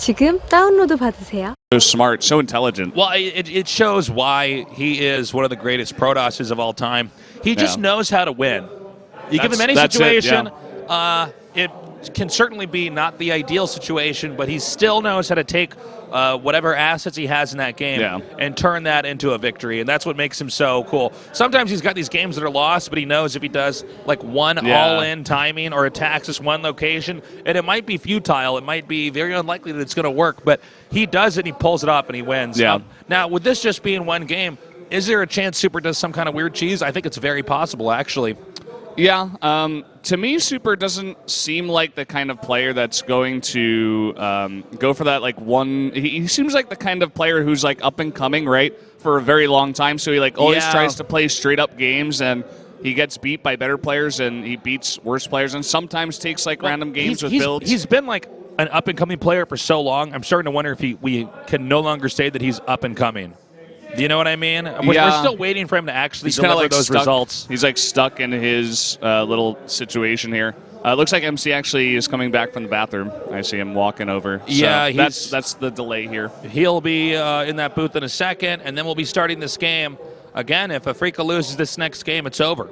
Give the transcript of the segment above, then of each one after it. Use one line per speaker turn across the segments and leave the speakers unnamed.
지금 다운로드 받으세요.
So smart, so intelligent.
Well, it shows why he is one of the greatest Protosses of all time. He just knows how to win. You give him any situation, it can certainly be not the ideal situation, but he still knows how to take whatever assets he has in that game and turn that into a victory, and that's what makes him so cool. Sometimes he's got these games that are lost, but he knows if he does like one all-in timing or attacks this one location, and it might be futile, it might be very unlikely that it's going to work, but he does it and he pulls it off and he wins. Now, with this just being one game, is there a chance Super does some kind of weird cheese? I think it's very possible, actually.
Yeah, to me, Super doesn't seem like the kind of player that's going to go for that like one. He seems like the kind of player who's like up and coming, right, for a very long time. So he like always tries to play straight up games, and he gets beat by better players, and he beats worse players, and sometimes takes like random games with builds.
He's been like an up and coming player for so long. I'm starting to wonder if we can no longer say that he's up and coming. Do you know what I mean? We're still waiting for him to actually deliver like those results.
He's like stuck in his little situation here. Looks like MC actually is coming back from the bathroom. I see him walking over.
Yeah,
so that's the delay here.
He'll be in that booth in a second, and then we'll be starting this game. Again, if Afreeca loses this next game, it's over.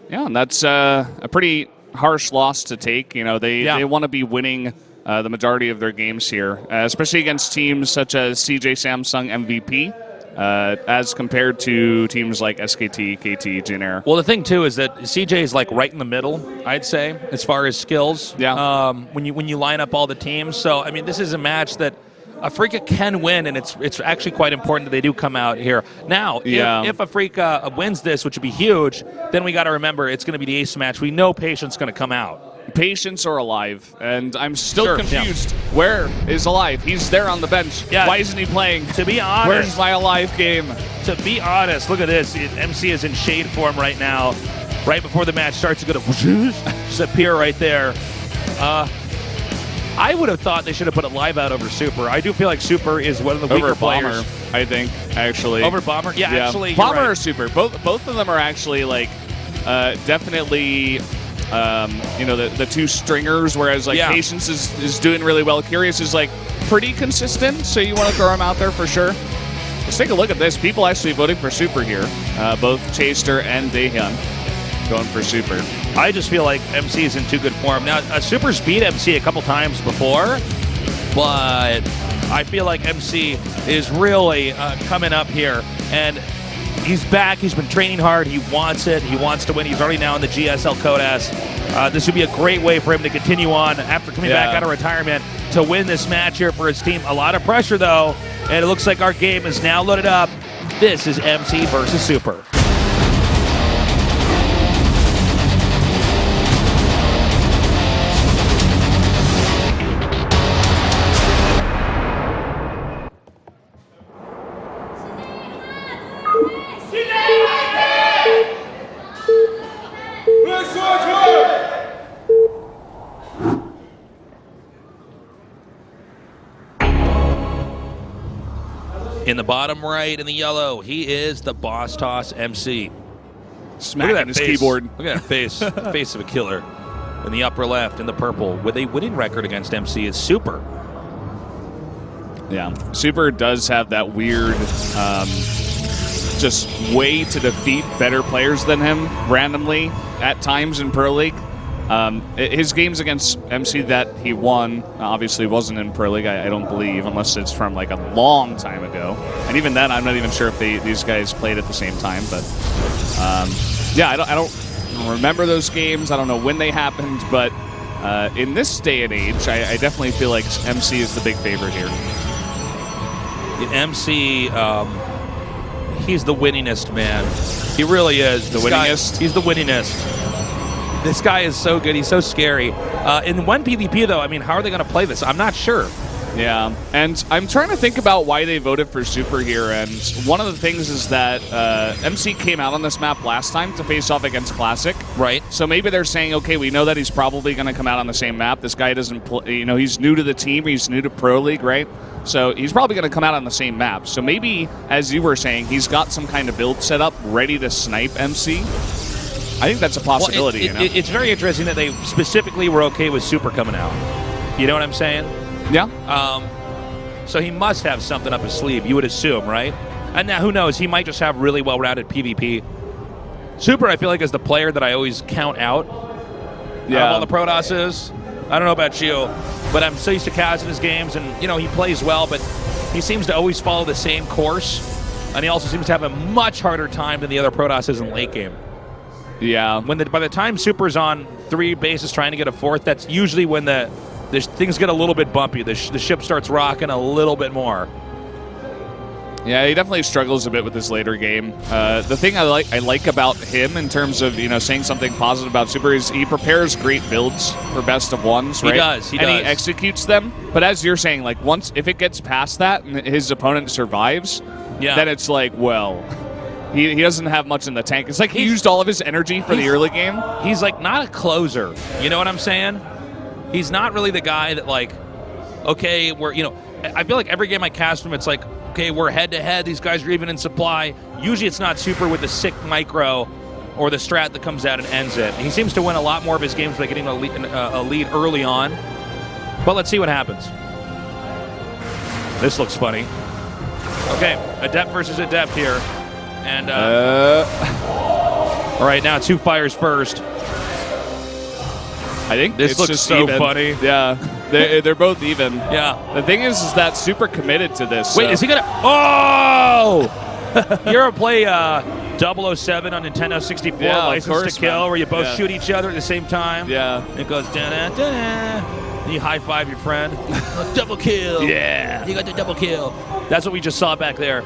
Yeah, and that's a pretty harsh loss to take. You know, they want to be winning the majority of their games here, especially against teams such as CJ Samsung MVP. As compared to teams like SKT, KT, Jin-Air.
Well, the thing, too, is that CJ is like right in the middle, I'd say, as far as skills.
Yeah.
When you line up all the teams. So, I mean, this is a match that Afreeca can win, and it's actually quite important that they do come out here. Now, if Afreeca wins this, which would be huge, then we got to remember it's going to be the ace match. We know Patience going to come out.
Patience or Alive, and I'm still confused. Where is Alive? He's there on the bench. Why isn't he playing?
To be honest,
where's my Alive game?
To be honest, look at this. MC is in shade form right now. Right before the match starts, he's going to just appear right there. I would have thought they should have put Alive out over Super. I do feel like Super is one of the weaker players.
Bomber, I think, actually.
Over Bomber? Yeah, actually,
Bomber or Super. Both of them are actually like definitely. You know, the two stringers, whereas like Patience is doing really well. Curious is like pretty consistent, so you want to throw him out there for sure. Let's take a look at this. People actually voting for Super here. Both Chaster and Daehyun going for Super.
I just feel like MC is in too good form. Now, Super's beat MC a couple times before, but I feel like MC is really coming up here, and he's back. He's been training hard. He wants it. He wants to win. He's already now in the GSL Codas. This would be a great way for him to continue on after coming back out of retirement to win this match here for his team. A lot of pressure, though, and it looks like our game is now loaded up. This is MC versus Super. In the bottom right, in the yellow, he is the Boss Toss MC.
Smacking his keyboard.
Look at that face. The face of a killer. In the upper left, in the purple, with a winning record against MC, is Super.
Yeah, Super does have that weird just way to defeat better players than him randomly at times in Pro League. His games against MC that he won obviously wasn't in Pro League, I don't believe, unless it's from like a long time ago. And even then, I'm not even sure if these guys played at the same time. But yeah, I don't remember those games. I don't know when they happened. But in this day and age, I definitely feel like MC is the big favorite here.
MC, he's the winningest, man. He really is.
The winningest?
He's the winningest. This guy is so good. He's so scary. In one PvP, though, I mean, how are they going to play this? I'm not sure.
Yeah, and I'm trying to think about why they voted for Super here, and one of the things is that MC came out on this map last time to face off against Classic.
Right.
So maybe they're saying, okay, we know that he's probably going to come out on the same map. This guy doesn't play, you know, he's new to the team, he's new to Pro League, right? So he's probably going to come out on the same map. So maybe, as you were saying, he's got some kind of build set up ready to snipe MC. I think that's a possibility.
Well, it's very interesting that they specifically were okay with Super coming out. You know what I'm saying?
Yeah.
So he must have something up his sleeve, you would assume, right? And now, who knows? He might just have really well-rounded PvP. Super, I feel like, is the player that I always count out of all the Protosses. I don't know about you, but I'm so used to Kaz in his games, and, you know, he plays well, but he seems to always follow the same course, and he also seems to have a much harder time than the other Protosses in late game.
Yeah.
By the time Super's on 3 bases trying to get a 4th, that's usually when the things get a little bit bumpy. The ship starts rocking a little bit more.
Yeah, he definitely struggles a bit with this later game. The thing I like about him in terms of, you know, saying something positive about Super is he prepares great builds for best of ones, right?
He does.
He executes them. But as you're saying, like, if it gets past that and his opponent survives, then it's like, well, he doesn't have much in the tank. It's like he used all of his energy for the early game.
He's like not a closer. You know what I'm saying? He's not really the guy that, like, okay, I feel like every game I cast him, it's like, okay, we're head-to-head. These guys are even in supply. Usually it's not Super with the sick micro or the strat that comes out and ends it. He seems to win a lot more of his games by getting a lead early on. But let's see what happens. This looks funny. Okay, Adept versus Adept here. And, all right, now 2 fires first.
I think
this looks so funny.
Yeah, they're both even.
Yeah.
The thing is that Super committed to this.
Wait, is he gonna? Oh! You ever play 007 on Nintendo 64, License to Kill, where you both shoot each other at the same time?
Yeah.
It goes da-da-da-da. You high five your friend. Double kill. Yeah. You got the double kill. That's what we just saw back there.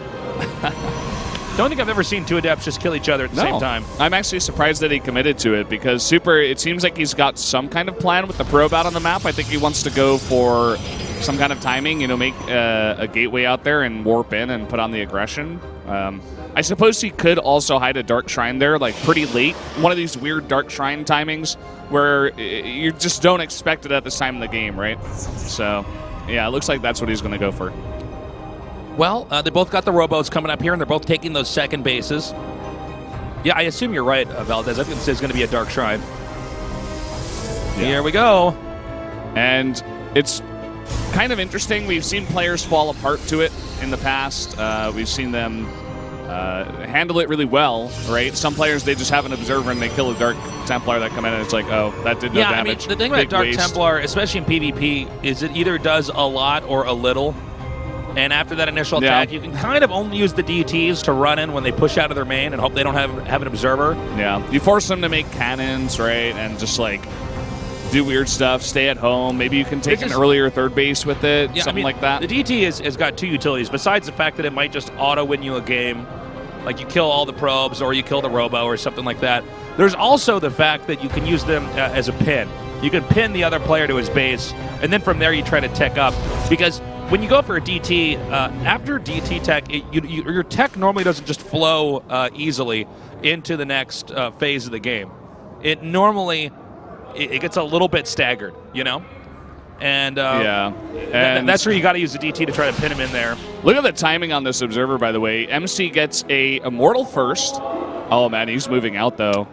Don't think I've ever seen 2 Adepts just kill each other at the same time.
I'm actually surprised that he committed to it because Super, it seems like he's got some kind of plan with the probe out on the map. I think he wants to go for some kind of timing, you know, make a gateway out there and warp in and put on the aggression. I suppose he could also hide a Dark Shrine there, like pretty late. One of these weird Dark Shrine timings where you just don't expect it at this time in the game, right? So, yeah, it looks like that's what he's going to go for.
Well, they both got the rowboats coming up here, and they're both taking those second bases. Yeah, I assume you're right, Valdez. I think this is going to be a Dark Shrine. Yeah. Here we go.
And it's kind of interesting. We've seen players fall apart to it in the past. We've seen them handle it really well, right? Some players, they just have an observer and they kill a Dark Templar that come in and it's like, oh, that did no damage.
I mean, the thing about Dark Templar, especially in PvP, is it either does a lot or a little. And after that initial attack, you can kind of only use the DTs to run in when they push out of their main and hope they don't have an observer. Yeah,
you force them to make cannons, right, and just, like, do weird stuff, stay at home. Maybe you can take an earlier third base with it, something like that.
The DT has got 2 utilities, besides the fact that it might just auto-win you a game. Like, you kill all the probes or you kill the robo or something like that. There's also the fact that you can use them as a pin. You can pin the other player to his base, and then from there you try to tech up. Because when you go for a DT, after DT tech, your tech normally doesn't just flow easily into the next phase of the game. It normally it gets a little bit staggered, you know? And and that's where you got to use the DT to try to pin him in there.
Look at the timing on this observer, by the way. MC gets a Immortal first. Oh, man, he's moving out, though.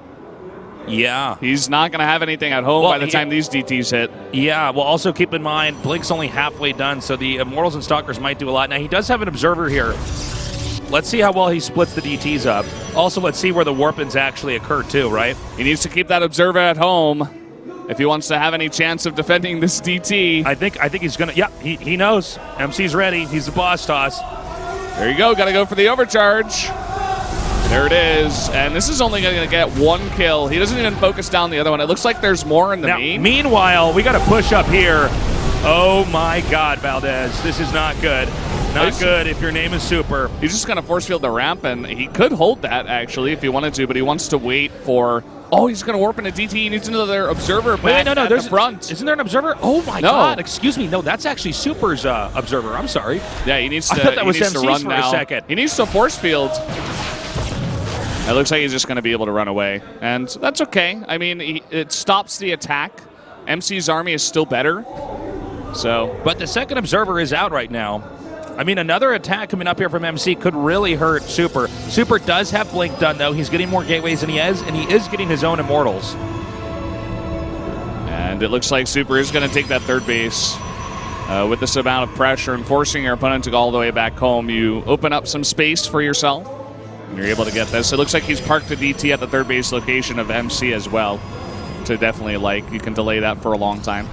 Yeah.
He's not going to have anything at home by the time these DTs hit.
Yeah, well, also keep in mind, Blink's only halfway done, so the Immortals and Stalkers might do a lot. Now, he does have an Observer here. Let's see how well he splits the DTs up. Also, let's see where the warp-ins actually occur, too, right?
He needs to keep that Observer at home if he wants to have any chance of defending this DT.
I think he's going to... Yeah, he knows. MC's ready. He's the boss toss.
There you go. Got to go for the overcharge. There it is, and this is only going to get 1 kill. He doesn't even focus down the other one. It looks like there's more in the main.
Meanwhile, we got to push up here. Oh my God, Valdez, this is not good. Not good if your name is Super.
He's just going to force field the ramp, and he could hold that, actually, if he wanted to, but he wants to wait for... Oh, he's going to warp into DT. He needs another observer back at the front.
Isn't there an observer? Oh, my God. Excuse me. No, that's actually Super's observer. I'm sorry.
Yeah, he needs to,
I thought that was MC's
run
for
now.
A second.
He needs to force field. It looks like he's just going to be able to run away, and that's okay. I mean, it stops the attack. MC's army is still better. So,
but the second observer is out right now. I mean, another attack coming up here from MC could really hurt Super. Super does have Blink done, though. He's getting more gateways than he is, and he is getting his own Immortals.
And it looks like Super is going to take that third base. With this amount of pressure and forcing your opponent to go all the way back home, you open up some space for yourself, and you're able to get this. It looks like he's parked a DT at the third base location of MC as well, to definitely you can delay that for a long time.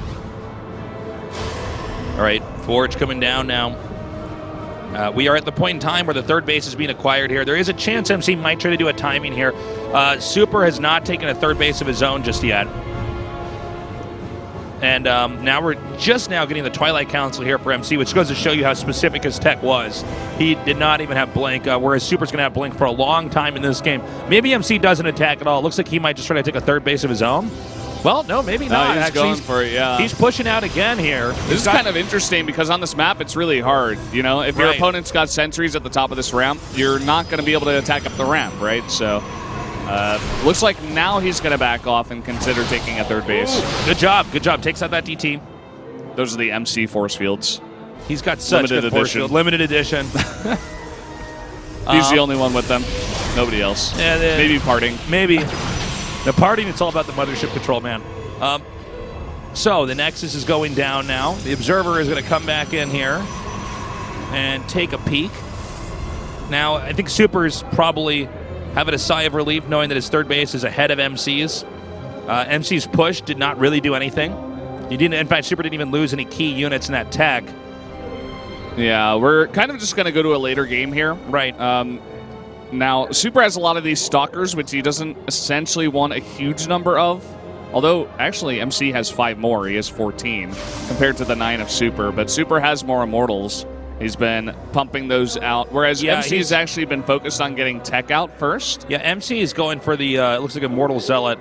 All right, Forge coming down now. We are at the point in time where the third base is being acquired here. There is a chance MC might try to do a timing here. Super has not taken a third base of his own just yet. And now we're just now getting the Twilight Council here for MC, which goes to show you how specific his tech was. He did not even have Blink, whereas Super's going to have Blink for a long time in this game. Maybe MC doesn't attack at all. It looks like he might just try to take a third base of his own. Well, no, maybe not.
He's going for it, yeah.
He's pushing out again here.
This is kind of interesting because on this map, it's really hard. You know, if your opponent's got sentries at the top of this ramp, you're not going to be able to attack up the ramp, right? So, looks like now he's going to back off and consider taking a third base.
Good job. Good job. Takes out that DT.
Those are the MC force fields.
He's got such good force field. Limited edition.
He's the only one with them. Nobody else. Maybe parting.
Maybe. The parting, it's all about the mothership control, man. So the Nexus is going down now. The Observer is going to come back in here and take a peek. Now, I think Super's probably having a sigh of relief knowing that his third base is ahead of MC's. MC's push did not really do anything. He didn't. In fact, Super didn't even lose any key units in that tech.
Yeah, we're kind of just going to go to a later game here.
Right.
Now, Super has a lot of these Stalkers, which he doesn't essentially want a huge number of. Although, actually, MC has 5 more. He has 14 compared to the 9 of Super. But Super has more Immortals. He's been pumping those out, whereas MC's actually been focused on getting tech out first.
Yeah, MC is going for the, it looks like Immortal Zealot.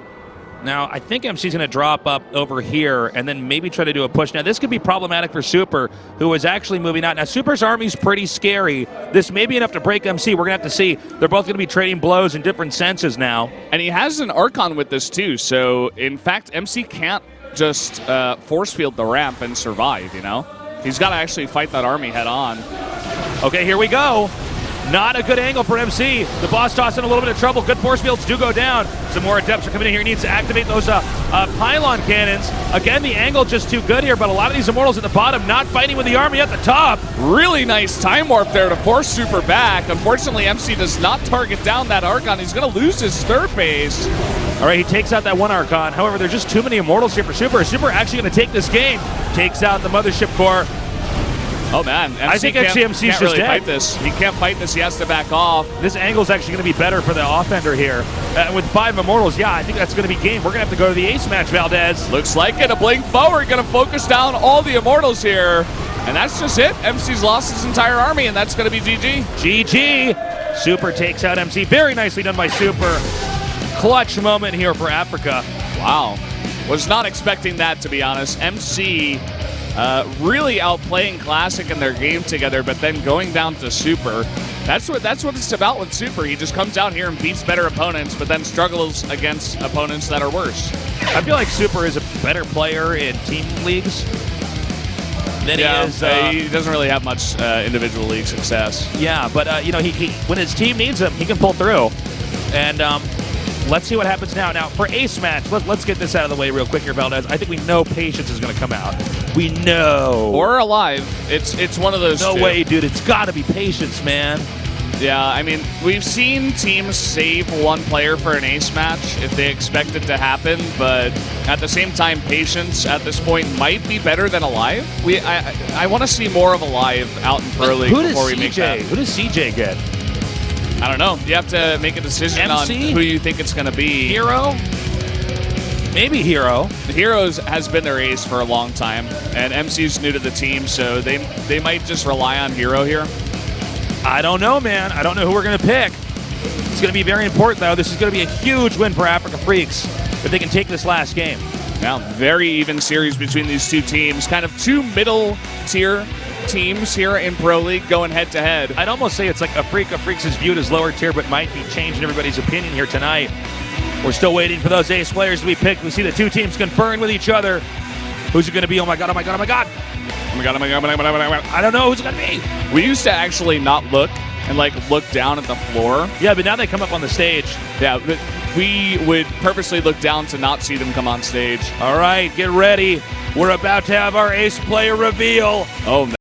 Now, I think MC's going to drop up over here and then maybe try to do a push. Now, this could be problematic for Super, who is actually moving out. Now, Super's army's pretty scary. This may be enough to break MC. We're going to have to see. They're both going to be trading blows in different senses now.
And he has an Archon with this, too. So, in fact, MC can't just force field the ramp and survive, you know? He's got to actually fight that army head on.
Okay, here we go. Not a good angle for MC. The boss toss in a little bit of trouble. Good force fields do go down. Some more adepts are coming in here. He needs to activate those pylon cannons. Again, the angle just too good here, but a lot of these Immortals at the bottom not fighting with the army at the top.
Really nice time warp there to force Super back. Unfortunately, MC does not target down that Archon. He's going to lose his third base.
All right, he takes out that one Archon. However, there's just too many Immortals here for Super. Super actually going to take this game. Takes out the Mothership Core.
Oh, man.
I think actually MC's just
really
dead.
Fight this. He can't fight this. He has to back off.
This angle is actually going to be better for the offender here. With 5 Immortals, yeah, I think that's going to be game. We're going to have to go to the ace match, Valdez.
Looks like it. A blink forward. Going to focus down all the Immortals here. And that's just it. MC's lost his entire army, and that's going to be GG.
GG. Super takes out MC. Very nicely done by Super. Clutch moment here for Afreeca.
Wow. Was not expecting that, to be honest. MC really outplaying Classic in their game together, but then going down to Super. That's what it's about with Super. He just comes out here and beats better opponents, but then struggles against opponents that are worse.
I feel like Super is a better player in team leagues than he is.
He doesn't really have much individual league success.
Yeah, but you know, he when his team needs him, he can pull through. And let's see what happens now. Now, for ace match, let's get this out of the way real quick here, Valdez. I think we know Patience is going to come out. We know.
Or Alive. It's one of those
No
two.
way, dude. It's got to be Patience, man.
Yeah, I mean, we've seen teams save one player for an ace match if they expect it to happen, but at the same time, Patience at this point might be better than Alive. I want to see more of Alive out in Pro League before we make that.
Who does CJ get?
I don't know. You have to make a decision
MC?
on who you think it's going to be.
Hero? Maybe Hero.
The Heroes has been their ace for a long time, and MC's new to the team, so they might just rely on Hero here.
I don't know, man. I don't know who we're going to pick. It's going to be very important, though. This is going to be a huge win for Afreeca Freaks if they can take this last game.
Now, very even series between these two teams. Kind of two middle-tier teams here in Pro League going head-to-head.
I'd almost say it's like Afreeca Freaks is viewed as lower tier, but might be changing everybody's opinion here tonight. We're still waiting for those ace players to be picked. We see the two teams conferring with each other. Who's it going to be? Oh, my God, oh, my God, oh, my God.
Oh, my God, oh, my God, oh, my God, oh, my God.
I don't know who's it going to be.
We used to actually not look and, look down at the floor.
Yeah, but now they come up on the stage.
Yeah, we would purposely look down to not see them come on stage.
All right, get ready. We're about to have our ace player reveal.
Oh, man.